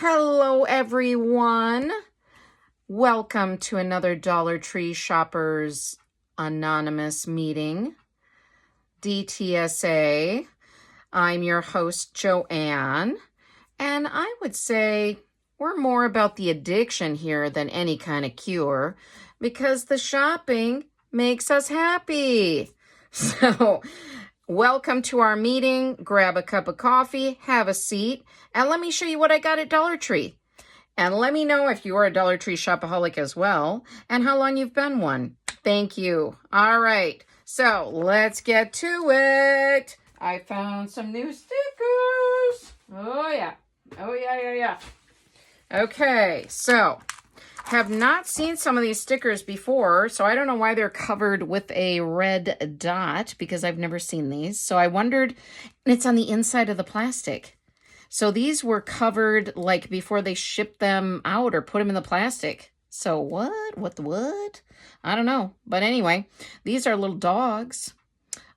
Hello, everyone. Welcome to another Dollar Tree Shoppers Anonymous meeting, DTSA. I'm your host, Joanne, and I would say we're more about the addiction here than any kind of cure because the shopping makes us happy. So, welcome to our meeting. Grab a cup of coffee, have a seat, and let me show you what I got at Dollar Tree. And let me know if you're a Dollar Tree shopaholic as well, and how long you've been one. Thank you. All right, so let's get to it. I found some new stickers. Oh, yeah. Okay, so have not seen some of these stickers before, so I don't know why they're covered with a red dot because I've never seen these. So I wondered, and it's on the inside of the plastic. So these were covered like before they shipped them out or put them in the plastic. So what? I don't know. But anyway, these are little dogs.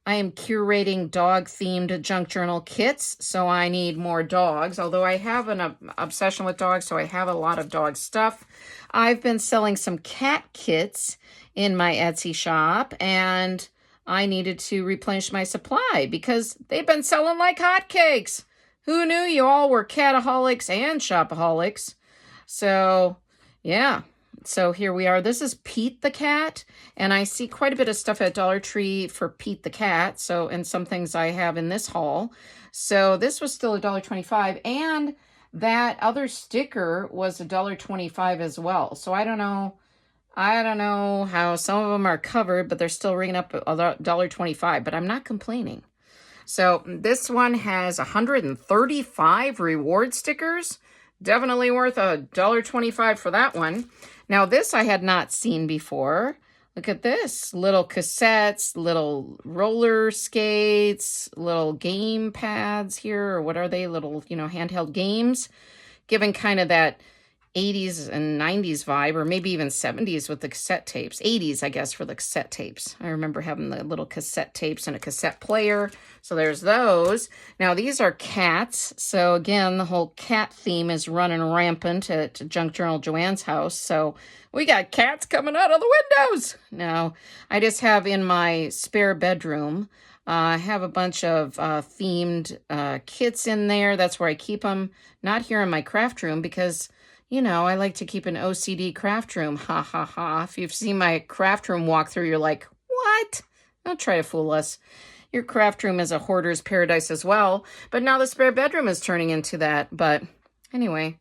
I am curating dog-themed junk journal kits, so I need more dogs. Although I have an obsession with dogs, so I have a lot of dog stuff. I've been selling some cat kits in my Etsy shop, and I needed to replenish my supply because they've been selling like hotcakes. Who knew you all were cataholics and shopaholics? So, yeah. So here we are. This is Pete the cat, and I see quite a bit of stuff at Dollar Tree for Pete the cat. So, and some things I have in this haul. So this was still $1.25, and that other sticker was $1.25 as well. So I don't know how some of them are covered, but they're still ringing up $1.25. But I'm not complaining. So this one has 135 reward stickers. Definitely worth $1.25 for that one. Now this I had not seen before. Look at this. Little cassettes, little roller skates, little game pads here. Or what are they? Little, handheld games. Giving kind of that 80s and 90s vibe, or maybe even 70s with the cassette tapes. 80s, I guess, for the cassette tapes. I remember having the little cassette tapes and a cassette player. So there's those. Now, these are cats. So again, the whole cat theme is running rampant at Junk Journal Joanne's house. So we got cats coming out of the windows. Now, I just have in my spare bedroom, I have a bunch of themed kits in there. That's where I keep them. Not here in my craft room because I like to keep an OCD craft room. Ha, ha, ha. If you've seen my craft room walkthrough, you're like, what? Don't try to fool us. Your craft room is a hoarder's paradise as well. But now the spare bedroom is turning into that. But anyway,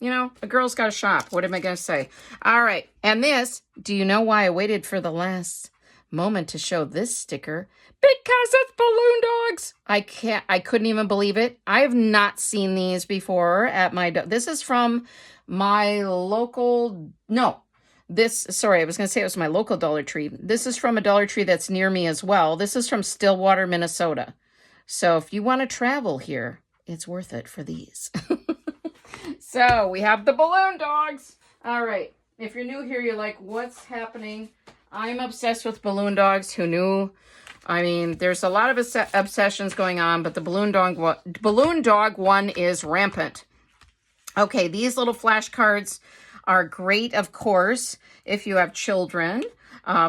a girl's got to shop. What am I going to say? All right. And this, do you know why I waited for the last moment to show this sticker? Because it's balloon dogs. I couldn't even believe it. I have not seen these before at my, this is from my local, sorry, I was going to say it was my local Dollar Tree. This is from a Dollar Tree that's near me as well. This is from Stillwater, Minnesota. So if you want to travel here, it's worth it for these. So we have the balloon dogs. All right. If you're new here, you're like, what's happening? I'm obsessed with balloon dogs. Who knew? I mean, there's a lot of obsessions going on, but the balloon dog one is rampant. Okay, these little flashcards are great, of course, if you have children,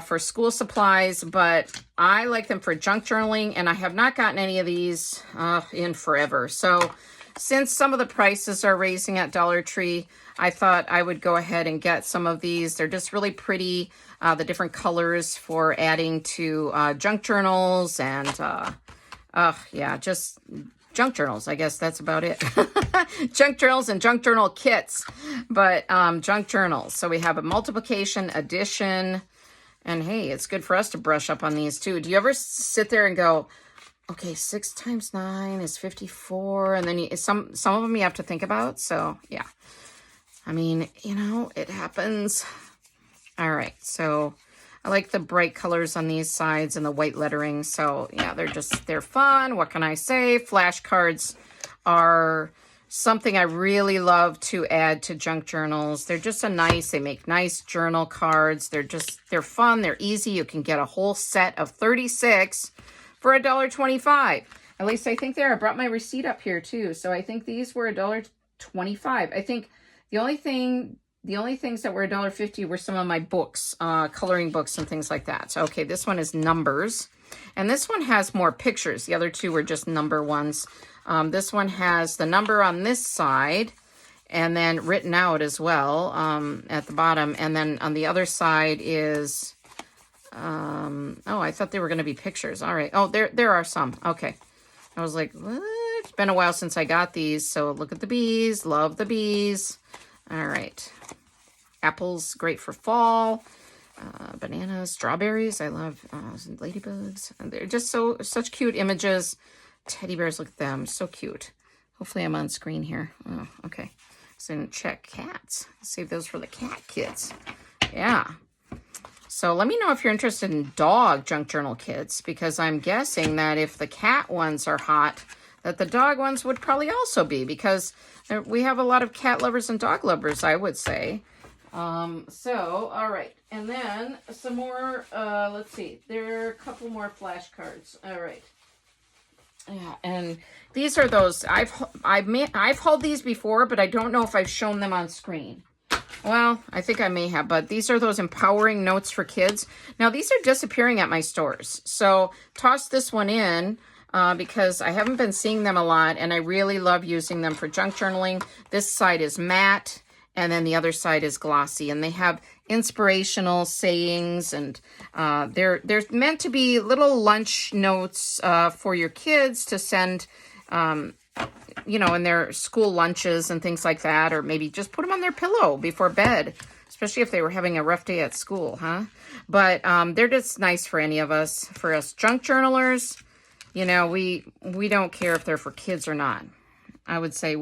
for school supplies, but I like them for junk journaling, and I have not gotten any of these in forever. So since some of the prices are raising at Dollar Tree, I thought I would go ahead and get some of these. They're just really pretty, the different colors for adding to junk journals and, just junk journals. I guess that's about it. Junk journals and junk journal kits, but junk journals. So we have a multiplication, addition, and hey, it's good for us to brush up on these too. Do you ever sit there and go, okay, 6 times 9 is 54, and then some of them you have to think about. So yeah, I mean, it happens. All right, so I like the bright colors on these sides and the white lettering. So yeah, they're fun. What can I say? Flashcards are something I really love to add to junk journals. They're just they make nice journal cards. They're fun. They're easy. You can get a whole set of 36 for $1.25. At least I think they are. I brought my receipt up here too. So I think these were $1.25. I think the only things that were $1.50 were some of my books, coloring books and things like that. So, okay, this one is numbers. And this one has more pictures. The other two were just number ones. This one has the number on this side and then written out as well at the bottom. And then on the other side is, oh, I thought they were going to be pictures. All right. Oh, there are some. Okay. I was like, what? It's been a while since I got these. So look at the bees. Love the bees. All right. Apples, great for fall. Bananas, strawberries. I love ladybugs. And they're just such cute images. Teddy bears, look at them. So cute. Hopefully I'm on screen here. Oh, okay. So check cats. Save those for the cat kids. Yeah. So let me know if you're interested in dog junk journal kits, because I'm guessing that if the cat ones are hot, that the dog ones would probably also be, because we have a lot of cat lovers and dog lovers, I would say. So, all right. And then some more, let's see. There are a couple more flashcards. All right. Yeah, and these are those, I've hauled these before, but I don't know if I've shown them on screen. Well, I think I may have, but these are those empowering notes for kids. Now, these are disappearing at my stores. So toss this one in because I haven't been seeing them a lot, and I really love using them for junk journaling. This side is matte, and then the other side is glossy, and they have inspirational sayings, and they're meant to be little lunch notes for your kids to send, you know, in their school lunches and things like that, or maybe just put them on their pillow before bed, especially if they were having a rough day at school, huh? But they're just nice for any of us. For us junk journalers, you know, we don't care if they're for kids or not. I would say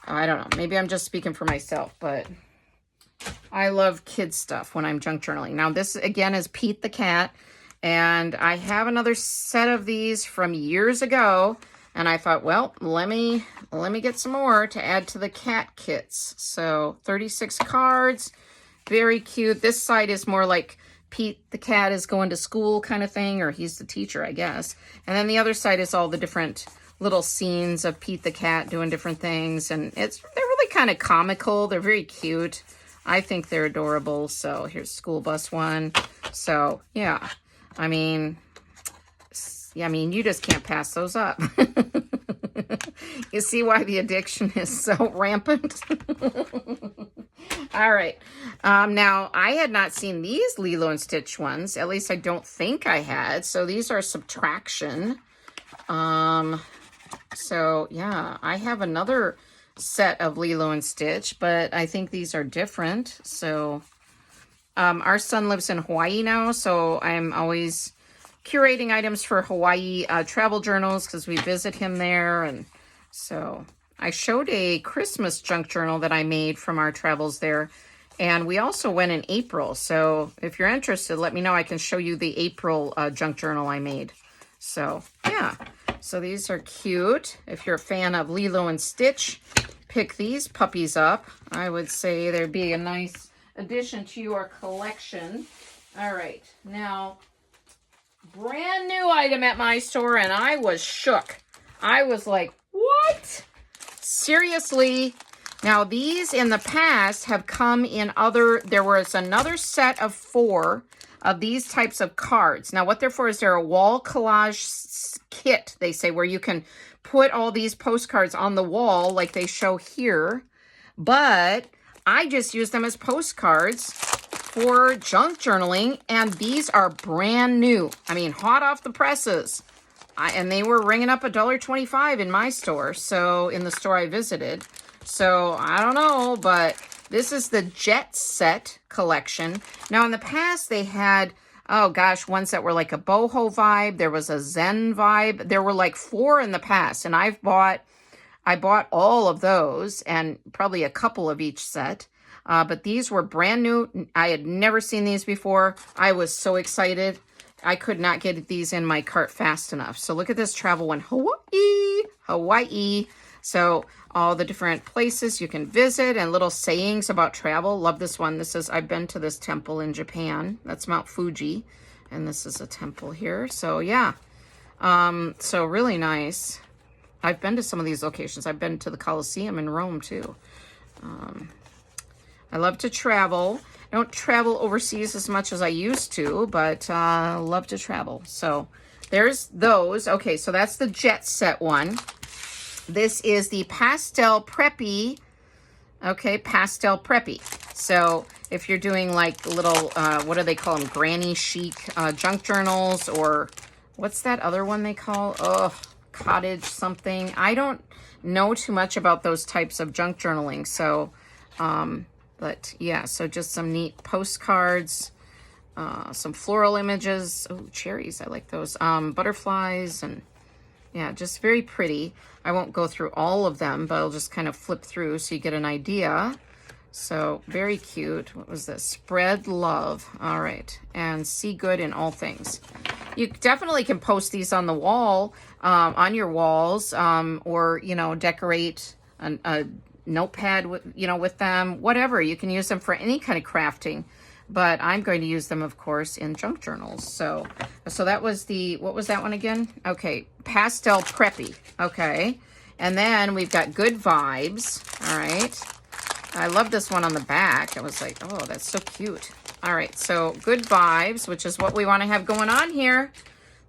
I don't know, maybe I'm just speaking for myself, but I love kids stuff when I'm junk journaling. Now, this again is Pete the cat, and I have another set of these from years ago. And I thought, well, let me get some more to add to the cat kits. So 36 cards, very cute. This side is more like Pete the cat is going to school kind of thing, or he's the teacher, I guess. And then the other side is all the different little scenes of Pete the cat doing different things. And they're really kind of comical. They're very cute. I think they're adorable. So here's school bus one. So yeah, I mean, you just can't pass those up. You see why the addiction is so rampant? All right. Now, I had not seen these Lilo and Stitch ones. At least I don't think I had. So these are subtraction. So, yeah, I have another set of Lilo and Stitch, but I think these are different. So, our son lives in Hawaii now, so I'm always curating items for Hawaii travel journals because we visit him there. And so I showed a Christmas junk journal that I made from our travels there. And we also went in April. So if you're interested, let me know. I can show you the April junk journal I made. So yeah, so these are cute. If you're a fan of Lilo and Stitch, pick these puppies up. I would say there'd be a nice addition to your collection. All right, now, brand new item at my store, and I was shook. I was like, what? Seriously? Now, these in the past have come in there was another set of 4 of these types of cards. Now, what they're for is they're a wall collage kit, they say, where you can put all these postcards on the wall like they show here. But I just use them as postcards for junk journaling, and these are brand new. I mean, hot off the presses. And they were ringing up $1.25 in my store, so in the store I visited. So I don't know, but this is the Jet Set collection. Now, in the past, they had, oh gosh, ones that were like a boho vibe. There was a Zen vibe. There were like 4 in the past, and I bought all of those, and probably a couple of each set. But these were brand new. I had never seen these before. I was so excited. I could not get these in my cart fast enough. So look at this travel one. Hawaii. So all the different places you can visit and little sayings about travel. Love this one. This is, I've been to this temple in Japan. That's Mount Fuji. And this is a temple here. So yeah. So really nice. I've been to some of these locations. I've been to the Colosseum in Rome too. I love to travel. I don't travel overseas as much as I used to, but love to travel. So there's those. Okay, so that's the Jet Set one. This is the Pastel Preppy. Okay, Pastel Preppy. So if you're doing like little, what do they call them? Granny chic junk journals, or what's that other one they call? Oh, cottage something. I don't know too much about those types of junk journaling. So, but yeah, so just some neat postcards, some floral images. Oh, cherries. I like those. Butterflies, and yeah, just very pretty. I won't go through all of them, but I'll just kind of flip through so you get an idea. So very cute. What was this? Spread love. All right. And see good in all things. You definitely can post these on the wall, on your walls, or, you know, decorate a notepad with, you know, with them, whatever. You can use them for any kind of crafting, but I'm going to use them, of course, in junk journals. So that was the, what was that one again? Okay. Pastel Preppy. Okay. And then we've got Good Vibes. All right. I love this one on the back. I was like, oh, that's so cute. All right, so Good Vibes, which is what we want to have going on here.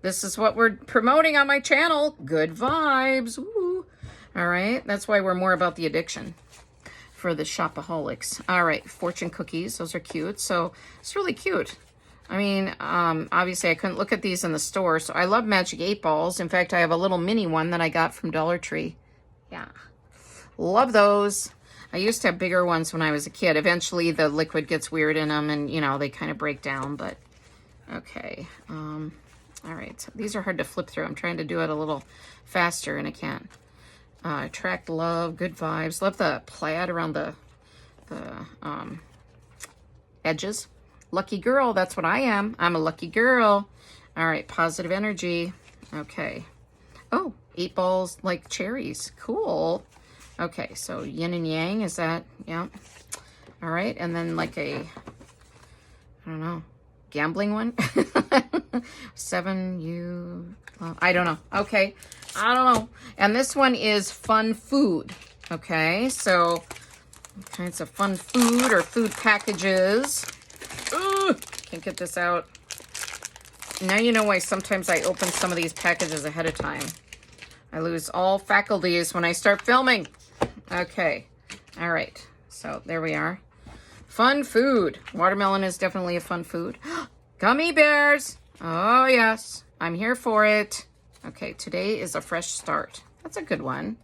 This is what we're promoting on my channel. Good Vibes. Ooh. All right, that's why we're more about the addiction for the shopaholics. All right, Fortune Cookies. Those are cute. So it's really cute. I mean, obviously I couldn't look at these in the store. So I love Magic 8 Balls. In fact, I have a little mini one that I got from Dollar Tree. Yeah, love those. I used to have bigger ones when I was a kid. Eventually the liquid gets weird in them and, you know, they kind of break down, but okay. All right, so these are hard to flip through. I'm trying to do it a little faster and I can't. Attract love, Good Vibes. Love the plaid around the edges. Lucky girl, that's what I am. I'm a lucky girl. All right, positive energy. Okay. Oh, 8 balls like cherries. Cool. Okay, so yin and yang, is that, yeah. All right, and then like a, I don't know, gambling one. 7, I don't know. Okay, I don't know. And this one is fun food. Okay, so kinds of fun food or food packages. Ooh, can't get this out. Now you know why sometimes I open some of these packages ahead of time. I lose all faculties when I start filming. Okay. All right. So there we are. Fun food. Watermelon is definitely a fun food. Gummy bears. Oh, yes. I'm here for it. Okay. Today is a fresh start. That's a good one.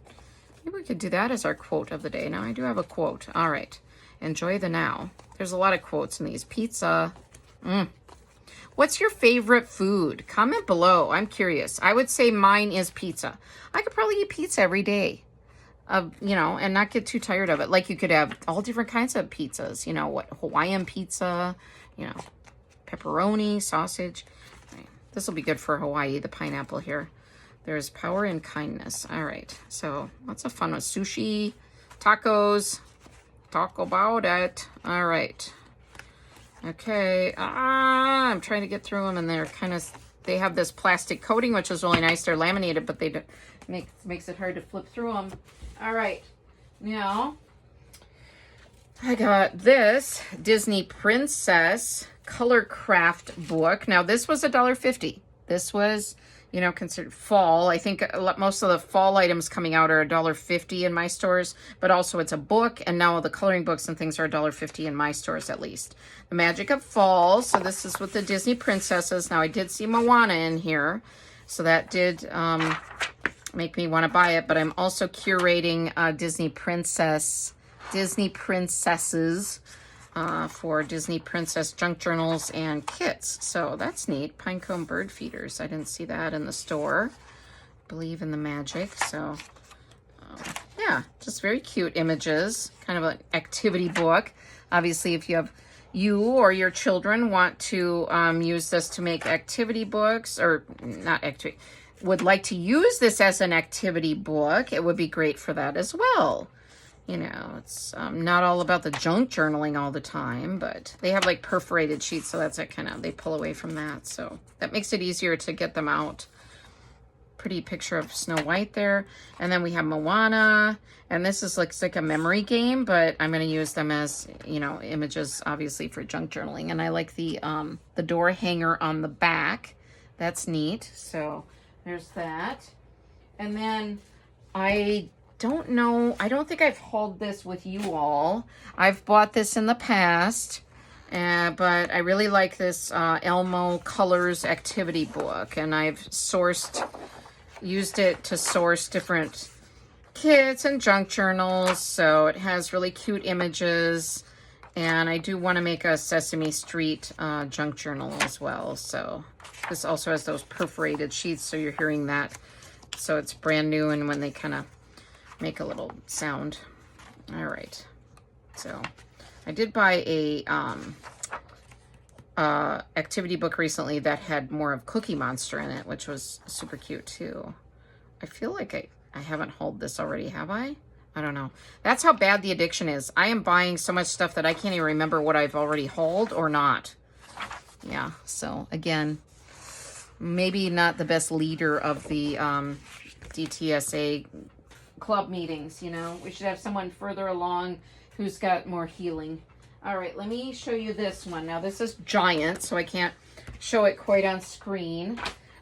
Maybe we could do that as our quote of the day. Now I do have a quote. All right. Enjoy the now. There's a lot of quotes in these. Pizza. What's your favorite food? Comment below. I'm curious. I would say mine is pizza. I could probably eat pizza every day, you know, and not get too tired of it. Like you could have all different kinds of pizzas, you know, what Hawaiian pizza, you know, pepperoni, sausage. Right. This will be good for Hawaii, the pineapple here. There's power in kindness. All right. So lots of fun with sushi, tacos. Talk about it. All right. Okay, I'm trying to get through them, and they're kind of, they have this plastic coating, which is really nice. They're laminated, but they makes it hard to flip through them. All right, now I got this Disney Princess Color Craft book. Now this was $1.50. This was, you know, considered fall. I think most of the fall items coming out are $1.50 in my stores, but also it's a book, and now the coloring books and things are $1.50 in my stores at least. The Magic of Fall. So this is with the Disney princesses. Now I did see Moana in here, so that did make me want to buy it, but I'm also curating Disney princesses for Disney Princess junk journals and kits. So that's neat. Pinecone bird feeders. I didn't see that in the store. Believe in the magic. So yeah, just very cute images. Kind of an activity book. Obviously, if you or your children want to use this to make activity books, or not activity, would like to use this as an activity book, it would be great for that as well. You know, it's not all about the junk journaling all the time, but they have like perforated sheets, so that's it, kind of, they pull away from that. So that makes it easier to get them out. pretty picture of Snow White there. And then we have Moana. And this is looks like a memory game, but I'm going to use them as, you know, images, obviously, for junk journaling. And I like the door hanger on the back. That's neat. So there's that. And then I don't know. I don't think I've hauled this with you all. I've bought this in the past. But I really like this Elmo Colors activity book. And I've used it to source different kits and junk journals, so it has really cute images, and I do want to make a Sesame Street junk journal as well. So this also has those perforated sheets, so you're hearing that, so it's brand new, and when they kind of make a little sound. All right, so I did buy a activity book recently that had more of Cookie Monster in it, which was super cute too. I feel like I haven't hauled this already, have I? I don't know. That's how bad the addiction is. I am buying so much stuff that I can't even remember what I've already hauled or not. Yeah, so again, maybe not the best leader of the DTSA club meetings, you know. We should have someone further along who's got more healing. All right, let me show you this one. Now, this is giant, so I can't show it quite on screen.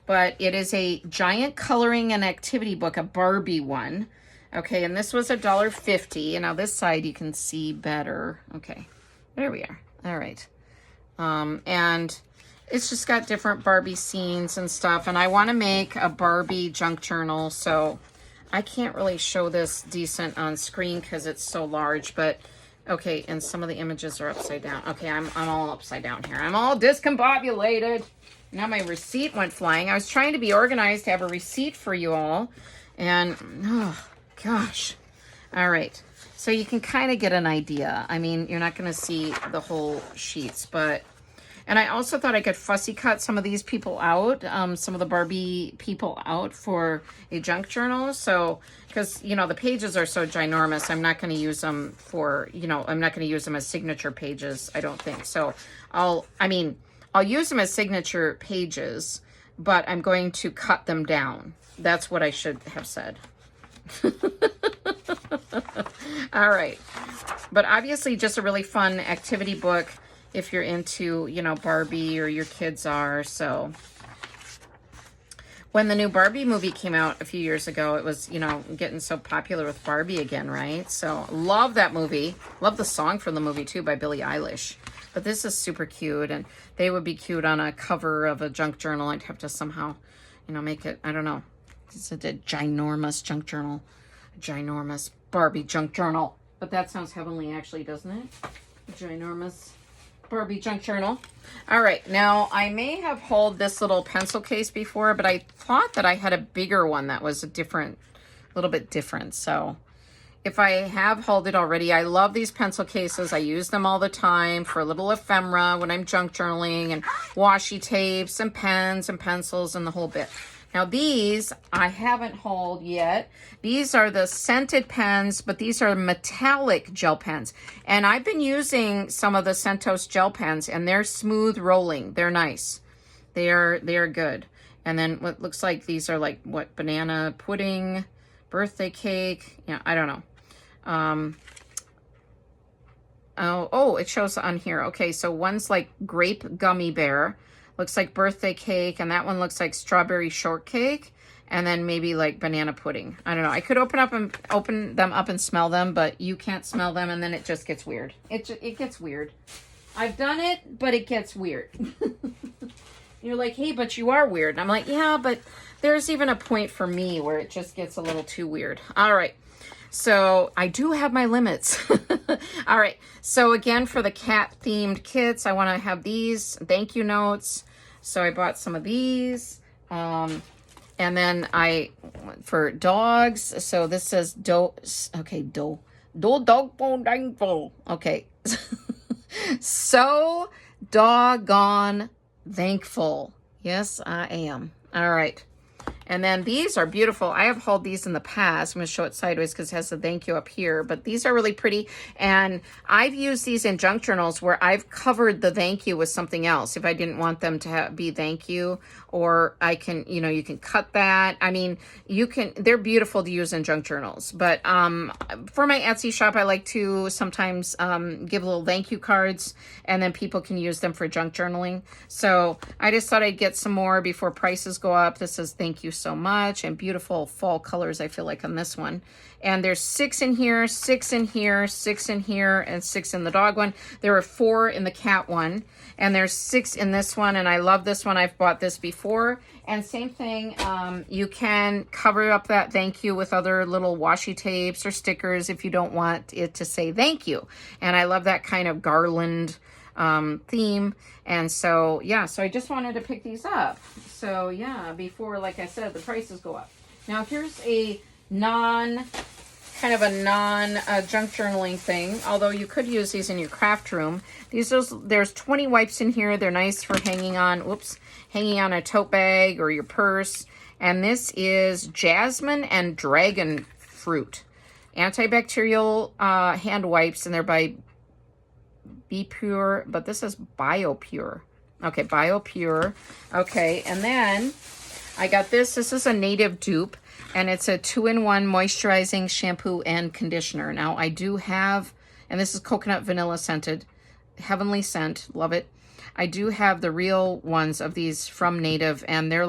But it is a giant coloring and activity book, a Barbie one. Okay, and this was $1.50. And now this side you can see better. Okay, there we are. All right. And it's just got different Barbie scenes and stuff. And I want to make a Barbie junk journal, so I can't really show this decent on screen because it's so large. But okay, and some of the images are upside down. Okay, I'm all upside down here. I'm all discombobulated. Now my receipt went flying. I was trying to be organized to have a receipt for you all. And, oh, gosh. All right. So you can kind of get an idea. I mean, you're not going to see the whole sheets, but... And I also thought I could fussy cut some of these people out, some of the Barbie people out for a junk journal. So, because, you know, the pages are so ginormous, I'm not going to use them for, you know, I'm not going to use them as signature pages, I don't think. So, I'll use them as signature pages, but I'm going to cut them down. That's what I should have said. All right. But obviously just a really fun activity book if you're into, you know, Barbie or your kids are. So when the new Barbie movie came out a few years ago, it was, you know, getting so popular with Barbie again, right? So love that movie. Love the song from the movie too by Billie Eilish. But this is super cute, and they would be cute on a cover of a junk journal. I'd have to somehow, you know, make it, I don't know. It's a ginormous junk journal. A ginormous Barbie junk journal. But that sounds heavenly, actually, doesn't it? A ginormous Barbie junk journal. All right, now I may have hauled this little pencil case before, but I thought that I had a bigger one that was a little bit different. So if I have hauled it already, I love these pencil cases. I use them all the time for a little ephemera when I'm junk journaling, and washi tapes and pens and pencils and the whole bit. Now these I haven't hauled yet. These are the scented pens, but these are metallic gel pens. And I've been using some of the Centos gel pens, and they're smooth rolling. They're nice. They are good. And then what looks like these are like, what, banana pudding, birthday cake. Yeah, I don't know. Oh, it shows on here. Okay, so one's like grape gummy bear. Looks like birthday cake, and that one looks like strawberry shortcake, and then maybe like banana pudding. I don't know. I could open them up and smell them, but you can't smell them, and then it just gets weird. It gets weird. I've done it, but it gets weird. You're like, hey, but you are weird. And I'm like, yeah, but there's even a point for me where it just gets a little too weird. All right. So I do have my limits. All right. So again, for the cat themed kits, I want to have these thank you notes. So I bought some of these. And then for dogs. So this says dog bone thankful. Okay. So doggone thankful. Yes, I am. All right. And then these are beautiful. I have hauled these in the past. I'm going to show it sideways because it has the thank you up here. But these are really pretty. And I've used these in junk journals where I've covered the thank you with something else if I didn't want them to be thank you. Or I can, you know, you can cut that. I mean, you can, they're beautiful to use in junk journals. But for my Etsy shop, I like to sometimes give little thank you cards, and then people can use them for junk journaling. So I just thought I'd get some more before prices go up. This says thank you so much, and beautiful fall colors I feel like on this one. And there's 6 in here, 6 in here, 6 in here, and 6 in the dog one. There are 4 in the cat one, and there's 6 in this one, and I love this one. I've bought this before. And same thing, you can cover up that thank you with other little washi tapes or stickers if you don't want it to say thank you. And I love that kind of garland theme. And so, yeah, so I just wanted to pick these up. So, yeah, before, like I said, the prices go up. Now, here's a kind of a non-junk journaling thing, although you could use these in your craft room. There's 20 wipes in here. They're nice for hanging on a tote bag or your purse. And this is jasmine and dragon fruit. Antibacterial hand wipes, and they're by Be Pure, but this is BioPure. Okay, BioPure. Okay, and then I got this. This is a native dupe, and it's a 2-in-1 moisturizing shampoo and conditioner. Now, I do have, and this is coconut vanilla scented, heavenly scent, love it. I do have the real ones of these from Native, and they're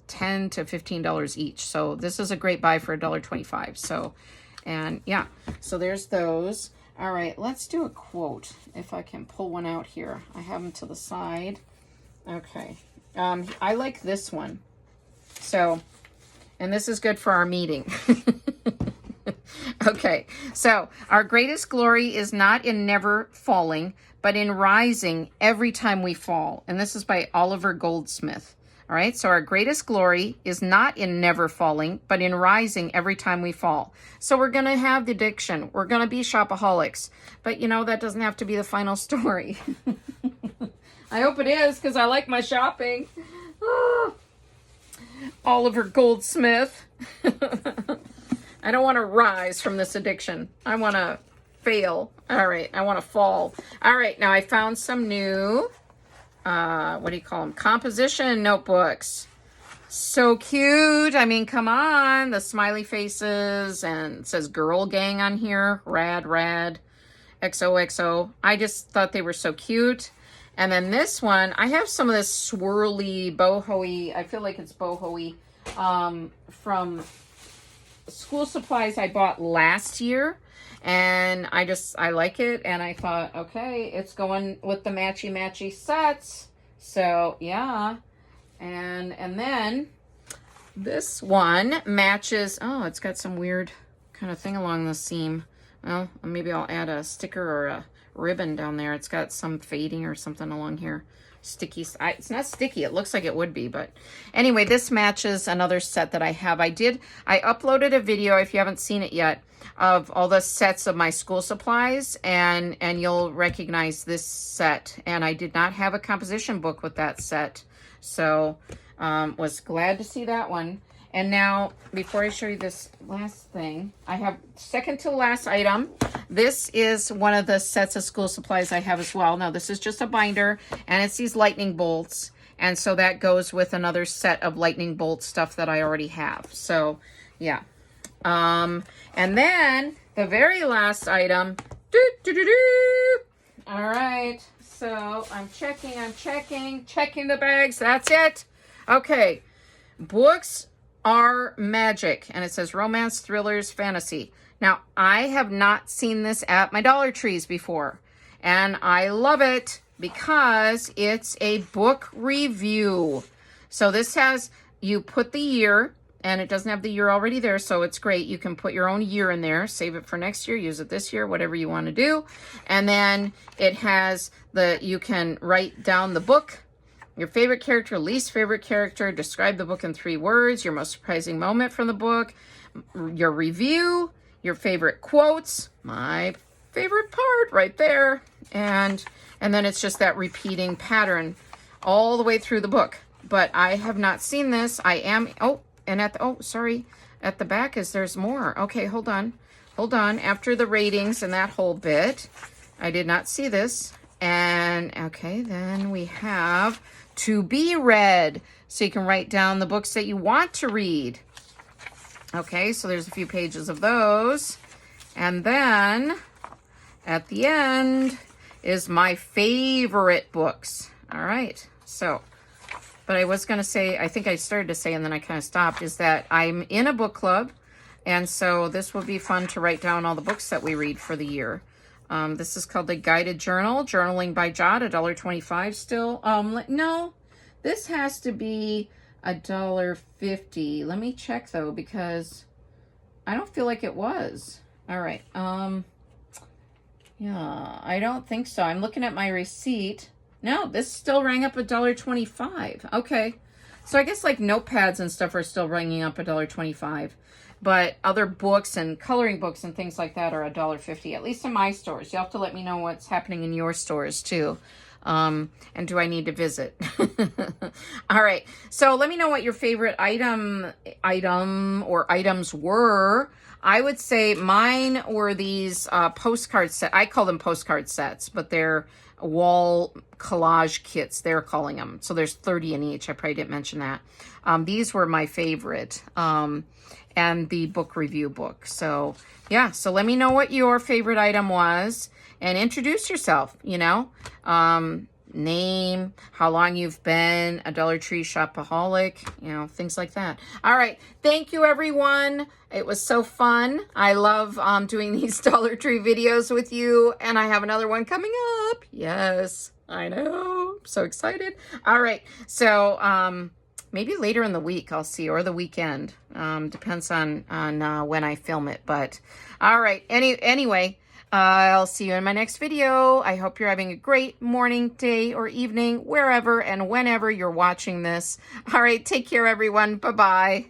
$10 to $15 each. So this is a great buy for $1.25. So, and yeah, so there's those. All right, let's do a quote, if I can pull one out here. I have them to the side. Okay, I like this one. So, and this is good for our meeting. Okay, so our greatest glory is not in never falling, but in rising every time we fall. And this is by Oliver Goldsmith. All right, so our greatest glory is not in never falling, but in rising every time we fall. So we're going to have the addiction. We're going to be shopaholics. But, you know, that doesn't have to be the final story. I hope it is, because I like my shopping. Oh, Oliver Goldsmith. I don't want to rise from this addiction. I want to fail. All right, I want to fall. All right, now I found some new... what do you call them? Composition notebooks. So cute. I mean, come on. The smiley faces, and it says girl gang on here. Rad, rad. XOXO. I just thought they were so cute. And then this one, I have some of this swirly boho-y. I feel like it's boho-y from school supplies I bought last year. And I like it, and I thought, okay, it's going with the matchy sets. So yeah, and then this one matches. Oh, it's got some weird kind of thing along the seam. Well, maybe I'll add a sticker or a ribbon down there. It's got some fading or something along here. Sticky. It's not sticky. It looks like it would be, but anyway, this matches another set that I have. I uploaded a video, if you haven't seen it yet, of all the sets of my school supplies, and you'll recognize this set. And I did not have a composition book with that set, so was glad to see that one. And now, before I show you this last thing, I have second to last item. This is one of the sets of school supplies I have as well. Now, this is just a binder, and it's these lightning bolts. And so that goes with another set of lightning bolt stuff that I already have. So, yeah. And then, the very last item. All right. So, I'm checking the bags. That's it. Okay. Books are magic, and it says romance, thrillers, fantasy. Now, I have not seen this at my Dollar Trees before, and I love it because it's a book review. So this has, you put the year, and it doesn't have the year already there, so it's great. You can put your own year in there, save it for next year, use it this year, whatever you want to do. And then it has you can write down the book, your favorite character, least favorite character, describe the book in 3 words, your most surprising moment from the book, your review, your favorite quotes, my favorite part right there. And then it's just that repeating pattern all the way through the book. but I have not seen this. I am, oh, and at the, oh, sorry, at the back there's more. Okay, hold on. Hold on. After the ratings and that whole bit, I did not see this. And okay, then we have to be read. So you can write down the books that you want to read. Okay, so there's a few pages of those. And then at the end is my favorite books. All right, so, but I was going to say, I think I started to say, and then I kind of stopped, is that I'm in a book club. And so this will be fun to write down all the books that we read for the year. This is called the Guided Journal, Journaling by Jot, $1.25 still. No, this has to be $1.50. Let me check though, because I don't feel like it was. All right. Yeah, I don't think so. I'm looking at my receipt. No, this still rang up $1.25. Okay. So I guess like notepads and stuff are still ringing up $1.25. But other books and coloring books and things like that are $1.50, at least in my stores. You'll have to let me know what's happening in your stores too. And do I need to visit? All right. So let me know what your favorite item or items were. I would say mine were these postcard set. I call them postcard sets, but they're wall collage kits, they're calling them. So there's 30 in each. I probably didn't mention that. These were my favorite. And the book review book. So yeah, so let me know what your favorite item was and introduce yourself, you know, name, how long you've been a Dollar Tree shopaholic, you know, things like that. All right. Thank you, everyone. It was so fun. I love doing these Dollar Tree videos with you, and I have another one coming up. Yes, I know. I'm so excited. All right. So, maybe later in the week I'll see, or the weekend. Depends on when I film it. But all right. Anyway, I'll see you in my next video. I hope you're having a great morning, day, or evening, wherever and whenever you're watching this. All right. Take care, everyone. Bye-bye.